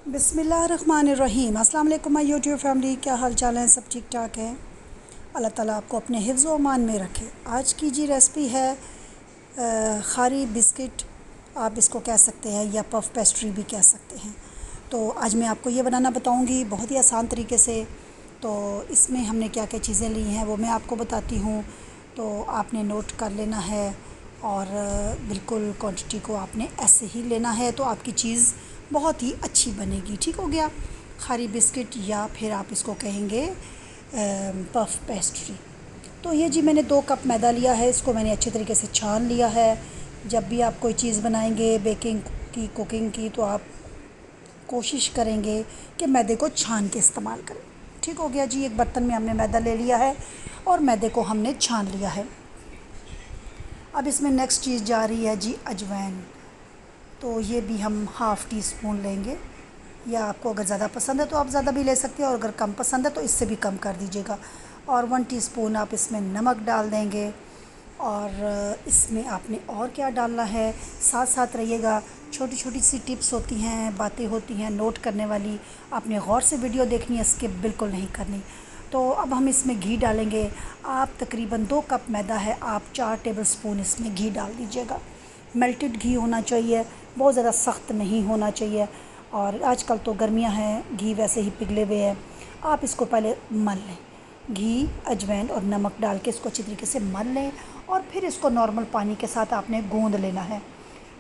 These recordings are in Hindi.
बिस्मिल्लाहिर्रहमानिर्रहीम। अस्सलाम वालेकुम माय यूट्यूब फैमिली, क्या हाल चाल है? सब ठीक ठाक है। अल्लाह ताला आपको अपने हिफ्ज़ व अमान में रखे। आज की जी रेसिपी है खारी बिस्किट, आप इसको कह सकते हैं या पफ पेस्ट्री भी कह सकते हैं। तो आज मैं आपको ये बनाना बताऊंगी बहुत ही आसान तरीके से। तो इसमें हमने क्या क्या चीज़ें ली हैं वो मैं आपको बताती हूँ। तो आपने नोट कर लेना है और बिल्कुल क्वांटिटी को आपने ऐसे ही लेना है, तो आपकी चीज़ बहुत ही अच्छी बनेगी। ठीक हो गया? खारी बिस्किट या फिर आप इसको कहेंगे पफ पेस्ट्री। तो ये जी मैंने 2 कप मैदा लिया है, इसको मैंने अच्छे तरीके से छान लिया है। जब भी आप कोई चीज़ बनाएंगे बेकिंग की, कुकिंग की, तो आप कोशिश करेंगे कि मैदे को छान के इस्तेमाल करें। ठीक हो गया जी? एक बर्तन में हमने मैदा ले लिया है और मैदे को हमने छान लिया है। अब इसमें नेक्स्ट चीज़ जा रही है जी अजवाइन। तो ये भी हम हाफ़ टी स्पून लेंगे, या आपको अगर ज़्यादा पसंद है तो आप ज़्यादा भी ले सकते हैं, और अगर कम पसंद है तो इससे भी कम कर दीजिएगा। और 1 टीस्पून आप इसमें नमक डाल देंगे। और इसमें आपने और क्या डालना है, साथ साथ रहिएगा। छोटी छोटी सी टिप्स होती हैं, बातें होती हैं नोट करने वाली, आपने गौर से वीडियो देखनी है, स्किप बिल्कुल नहीं करनी। तो अब हम इसमें घी डालेंगे। आप तकरीबन 2 कप मैदा है, आप 4 टेबल स्पून इसमें घी डाल दीजिएगा। मेल्टेड घी होना चाहिए, बहुत ज़्यादा सख्त नहीं होना चाहिए। और आजकल तो गर्मियां हैं, घी वैसे ही पिघले हुए हैं। आप इसको पहले मल लें, घी, अजवाइन और नमक डाल के इसको अच्छी तरीके से मल लें। और फिर इसको नॉर्मल पानी के साथ आपने गूंद लेना है।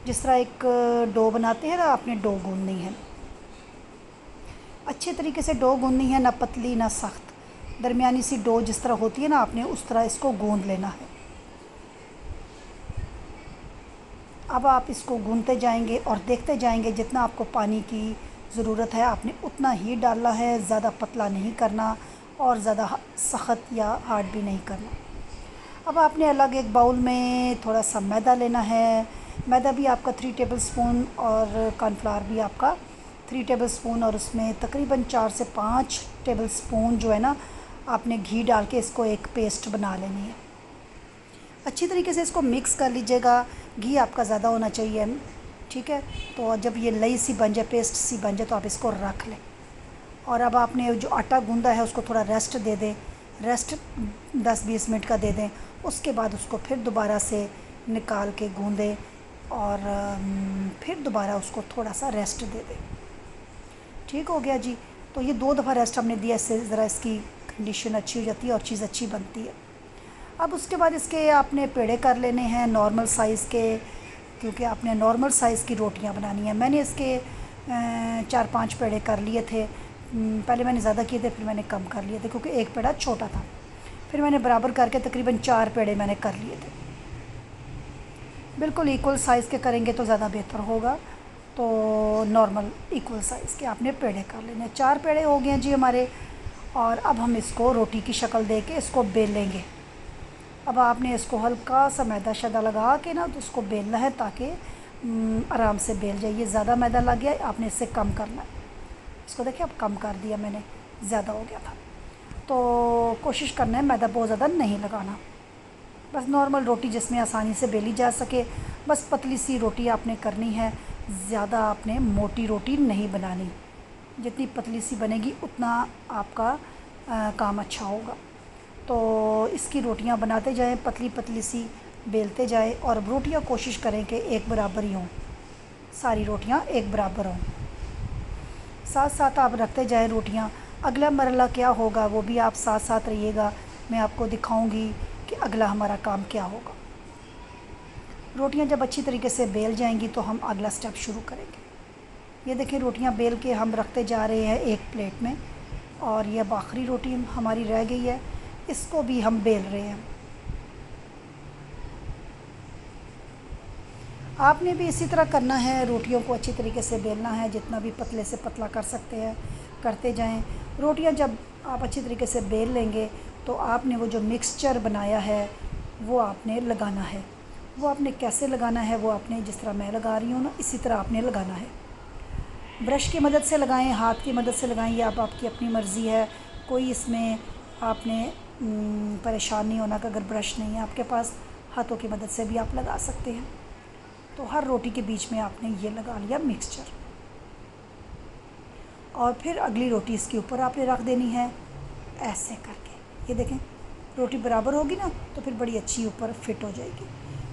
जिस तरह एक डो बनाते हैं ना, आपने डो गूंदनी है। अच्छे तरीके से डो गूंदनी है, ना पतली ना सख्त, दरमियानी सी डो जिस तरह होती है ना, आपने उस तरह इसको गूंद लेना है। अब आप इसको गूंदते जाएंगे और देखते जाएंगे, जितना आपको पानी की ज़रूरत है आपने उतना ही डालना है। ज़्यादा पतला नहीं करना और ज़्यादा सख्त या हार्ड भी नहीं करना। अब आपने अलग एक बाउल में थोड़ा सा मैदा लेना है। मैदा भी आपका 3 टेबल स्पून और कॉर्नफ्लावर भी आपका 3 टेबल स्पून, और उसमें तकरीबन 4 से 5 टेबल स्पून जो है ना, आपने घी डाल के इसको एक पेस्ट बना लेनी है। अच्छी तरीके से इसको मिक्स कर लीजिएगा। घी आपका ज़्यादा होना चाहिए, ठीक है? तो जब ये लई सी बन जाए, पेस्ट सी बन जाए, तो आप इसको रख लें। और अब आपने जो आटा गूंदा है उसको थोड़ा रेस्ट दे दें। रेस्ट 10-20 मिनट का दे दें। उसके बाद उसको फिर दोबारा से निकाल के गूंदें और फिर दोबारा उसको थोड़ा सा रेस्ट दे दें। ठीक हो गया जी? तो ये 2 दफ़ा रेस्ट हमने दिया, इससे ज़रा इसकी कंडीशन अच्छी हो जाती है और चीज़ अच्छी बनती है। अब उसके बाद इसके आपने पेड़े कर लेने हैं नॉर्मल साइज़ के, क्योंकि आपने नॉर्मल साइज़ की रोटियां बनानी है। मैंने इसके 4-5 पेड़े कर लिए थे। पहले मैंने ज़्यादा किए थे, फिर मैंने कम कर लिए थे क्योंकि एक पेड़ा छोटा था। फिर मैंने बराबर करके तकरीबन 4 पेड़े मैंने कर लिए थे। बिल्कुल इक्वल साइज़ के करेंगे तो ज़्यादा बेहतर होगा। तो नॉर्मल इक्वल साइज़ के आपने पेड़े कर लेने। 4 पेड़े हो गए जी हमारे। और अब हम इसको रोटी की शक्ल दे के इसको बेल लेंगे। अब आपने इसको हल्का सा मैदा शैदा लगा के ना, तो उसको बेलना है ताकि आराम से बेल जाए। ये ज़्यादा मैदा लग गया, आपने इससे कम करना है। इसको देखिए, अब कम कर दिया मैंने, ज़्यादा हो गया था। तो कोशिश करना है मैदा बहुत ज़्यादा नहीं लगाना, बस नॉर्मल रोटी जिसमें आसानी से बेली जा सके, बस पतली सी रोटी आपने करनी है। ज़्यादा आपने मोटी रोटी नहीं बनानी। जितनी पतली सी बनेगी उतना आपका काम अच्छा होगा। तो इसकी रोटियां बनाते जाएं, पतली पतली सी बेलते जाएं। और रोटियां कोशिश करें कि एक बराबर ही हों, सारी रोटियां एक बराबर हों। साथ साथ आप रखते जाएं रोटियां। अगला मरला क्या होगा वो भी आप साथ साथ रहिएगा, मैं आपको दिखाऊंगी कि अगला हमारा काम क्या होगा। रोटियां जब अच्छी तरीके से बेल जाएंगी तो हम अगला स्टेप शुरू करेंगे। ये देखिए, रोटियां बेल के हम रखते जा रहे हैं एक प्लेट में, और ये अब आखिरी रोटी हमारी रह गई है, इसको भी हम बेल रहे हैं। आपने भी इसी तरह करना है, रोटियों को अच्छी तरीके से बेलना है, जितना भी पतले से पतला कर सकते हैं करते जाएं। रोटियां जब आप अच्छी तरीके से बेल लेंगे तो आपने वो जो मिक्सचर बनाया है वो आपने लगाना है। वो आपने कैसे लगाना है, वो आपने जिस तरह मैं लगा रही हूँ ना, इसी तरह आपने लगाना है। ब्रश की मदद से लगाएं, हाथ की मदद से लगाएं, ये आप आपकी अपनी मर्ज़ी है। कोई इसमें आपने परेशान नहीं होना कि अगर ब्रश नहीं है आपके पास, हाथों की मदद से भी आप लगा सकते हैं। तो हर रोटी के बीच में आपने ये लगा लिया मिक्सचर। और फिर अगली रोटी इसके ऊपर आपने रख देनी है ऐसे करके। ये देखें रोटी बराबर होगी ना तो फिर बड़ी अच्छी ऊपर फिट हो जाएगी।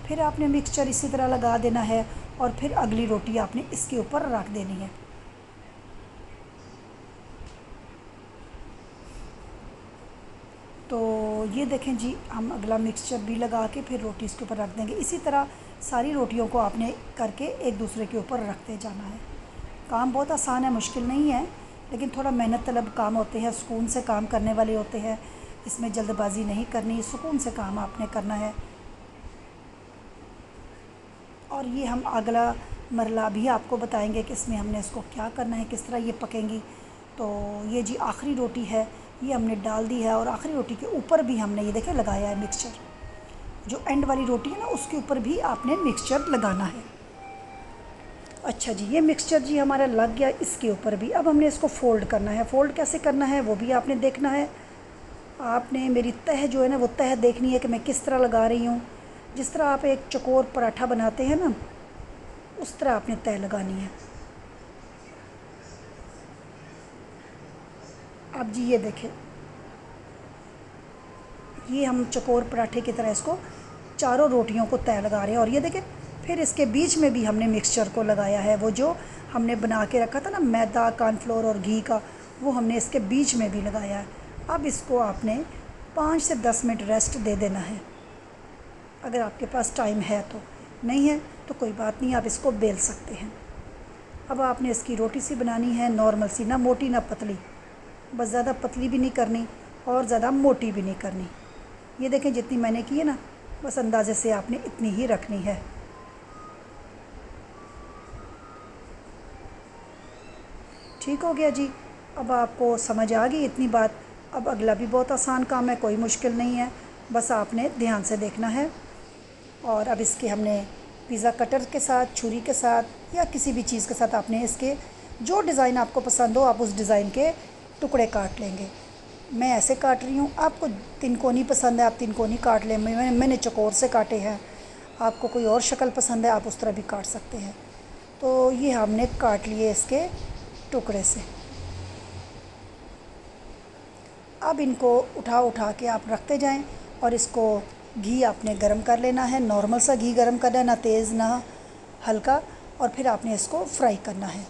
फिर आपने मिक्सचर इसी तरह लगा देना है और फिर अगली रोटी आपने इसके ऊपर रख देनी है। तो ये देखें जी, हम अगला मिक्सचर भी लगा के फिर रोटी इसके ऊपर रख देंगे। इसी तरह सारी रोटियों को आपने करके एक दूसरे के ऊपर रखते जाना है। काम बहुत आसान है, मुश्किल नहीं है, लेकिन थोड़ा मेहनत तलब काम होते हैं, सुकून से काम करने वाले होते हैं। इसमें जल्दबाजी नहीं करनी, सुकून से काम आपने करना है। और ये हम अगला मरला भी आपको बताएंगे कि इसमें हमने इसको क्या करना है, किस तरह ये पकेंगी। तो ये जी आखिरी रोटी है, ये हमने डाल दी है और आखिरी रोटी के ऊपर भी हमने ये देखें लगाया है मिक्सचर। जो एंड वाली रोटी है ना उसके ऊपर भी आपने मिक्सचर लगाना है। अच्छा जी, ये मिक्सचर जी हमारा लग गया इसके ऊपर भी। अब हमने इसको फ़ोल्ड करना है। फ़ोल्ड कैसे करना है वो भी आपने देखना है। आपने मेरी तह जो है ना वो तह देखनी है कि मैं किस तरह लगा रही हूँ। जिस तरह आप एक चकोर पराठा बनाते हैं ना उस तरह आपने तह लगानी है। अब जी ये देखें, ये हम चकोर पराठे की तरह इसको चारों रोटियों को तय लगा रहे हैं। और ये देखें फिर इसके बीच में भी हमने मिक्सचर को लगाया है। वो जो हमने बना के रखा था ना मैदा, कॉर्नफ्लोर और घी का, वो हमने इसके बीच में भी लगाया है। अब इसको आपने 5 से 10 मिनट रेस्ट दे देना है, अगर आपके पास टाइम है तो। नहीं है तो कोई बात नहीं, आप इसको बेल सकते हैं। अब आपने इसकी रोटी सी बनानी है, नॉर्मल सी, ना मोटी ना पतली, बस ज़्यादा पतली भी नहीं करनी और ज़्यादा मोटी भी नहीं करनी। ये देखें जितनी मैंने की है ना, बस अंदाजे से आपने इतनी ही रखनी है। ठीक हो गया जी। अब आपको समझ आ गई इतनी बात। अब अगला भी बहुत आसान काम है, कोई मुश्किल नहीं है, बस आपने ध्यान से देखना है। और अब इसके हमने पिज़्ज़ा कटर के साथ, छुरी के साथ या किसी भी चीज़ के साथ आपने इसके जो डिज़ाइन आपको पसंद हो आप उस डिज़ाइन के टुकड़े काट लेंगे। मैं ऐसे काट रही हूँ, आपको तिनकोनी पसंद है आप तिनकोनी काट लें। मैंने चकोर से काटे हैं, आपको कोई और शक्ल पसंद है आप उस तरह भी काट सकते हैं। तो ये हमने काट लिए इसके टुकड़े से। अब इनको उठा उठा के आप रखते जाएं और इसको घी आपने गरम कर लेना है, नॉर्मल सा घी गरम करना है, ना तेज़ ना हल्का। और फिर आपने इसको फ्राई करना है।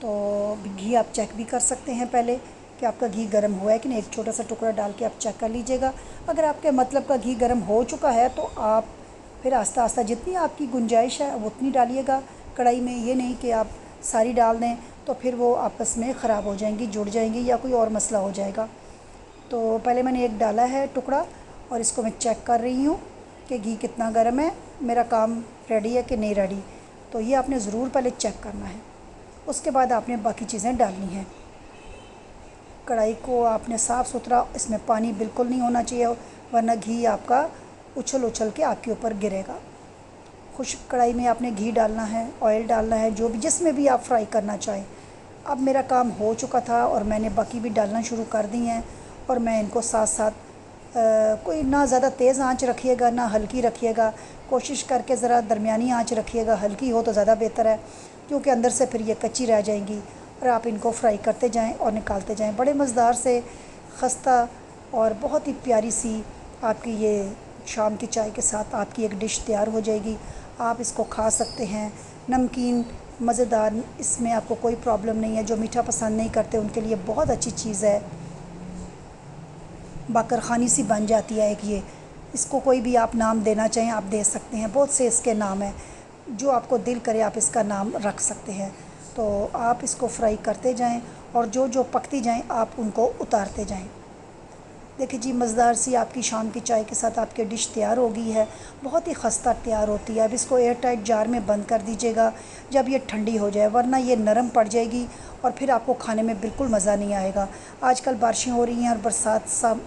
तो घी आप चेक भी कर सकते हैं पहले कि आपका घी गर्म हुआ है कि नहीं। एक छोटा सा टुकड़ा डाल के आप चेक कर लीजिएगा। अगर आपके मतलब का घी गर्म हो चुका है तो आप फिर आस्ता आस्ता जितनी आपकी गुंजाइश है वो उतनी डालिएगा कढ़ाई में। ये नहीं कि आप सारी डाल दें तो फिर वो आपस में ख़राब हो जाएंगी, जुड़ जाएंगी या कोई और मसला हो जाएगा। तो पहले मैंने एक डाला है टुकड़ा और इसको मैं चेक कर रही हूँ कि घी कितना गर्म है, मेरा काम रेडी है कि नहीं रेडी। तो ये आपने ज़रूर पहले चेक करना है। उसके बाद आपने बाकी चीज़ें डालनी हैं। कढ़ाई को आपने साफ़ सुथरा, इसमें पानी बिल्कुल नहीं होना चाहिए वरना घी आपका उछल उछल के आपके ऊपर गिरेगा। खुश्क कढ़ाई में आपने घी डालना है, ऑयल डालना है, जो भी जिसमें भी आप फ्राई करना चाहें। अब मेरा काम हो चुका था और मैंने बाकी भी डालना शुरू कर दी हैं और मैं इनको साथ साथ कोई ना ज़्यादा तेज़ आंच रखिएगा ना हल्की रखिएगा, कोशिश करके ज़रा दरमियानी आंच रखिएगा। हल्की हो तो ज़्यादा बेहतर है क्योंकि अंदर से फिर ये कच्ची रह जाएंगी। और आप इनको फ्राई करते जाएं और निकालते जाएं। बड़े मज़ेदार से खस्ता और बहुत ही प्यारी सी आपकी ये शाम की चाय के साथ आपकी एक डिश तैयार हो जाएगी। आप इसको खा सकते हैं, नमकीन मज़ेदार, इसमें आपको कोई प्रॉब्लम नहीं है। जो मीठा पसंद नहीं करते उनके लिए बहुत अच्छी चीज़ है, बाकरखानी सी बन जाती है एक ये। इसको कोई भी आप नाम देना चाहें आप दे सकते हैं, बहुत से इसके नाम हैं, जो आपको दिल करे आप इसका नाम रख सकते हैं। तो आप इसको फ्राई करते जाएं और जो जो पकती जाएं आप उनको उतारते जाएं। देखिए जी, मज़ेदार सी आपकी शाम की चाय के साथ आपकी डिश तैयार हो गई है। बहुत ही खस्ता तैयार होती है। अब इसको एयर टाइट जार में बंद कर दीजिएगा जब ये ठंडी हो जाए, वरना ये नरम पड़ जाएगी और फिर आपको खाने में बिल्कुल मज़ा नहीं आएगा। आजकल बारिशें हो रही हैं और बरसात सा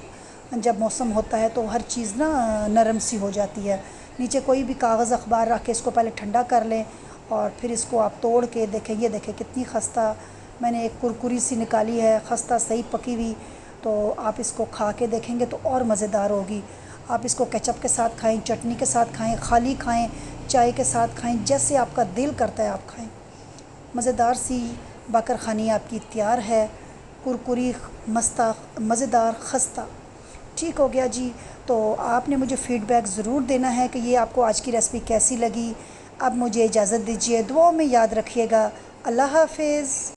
जब मौसम होता है तो हर चीज़ ना नरम सी हो जाती है। नीचे कोई भी कागज़ अखबार रख के इसको पहले ठंडा कर लें और फिर इसको आप तोड़ के देखें। ये देखें कितनी खस्ता मैंने एक कुरकुरी सी निकाली है, खस्ता सही पकी हुई। तो आप इसको खा के देखेंगे तो और मज़ेदार होगी। आप इसको केचप के साथ खाएं, चटनी के साथ खाएं, खाली खाएं, चाय के साथ खाएं, जैसे आपका दिल करता है आप खाएं। मज़ेदार सी बाकर खानी आपकी तैयार है, कुरकुरी मस्ता मज़ेदार खस्ता। ठीक हो गया जी। तो आपने मुझे फ़ीडबैक ज़रूर देना है कि ये आपको आज की रेसिपी कैसी लगी। अब मुझे इजाज़त दीजिए, दुआओं में याद रखिएगा। अल्लाह हाफ़िज़।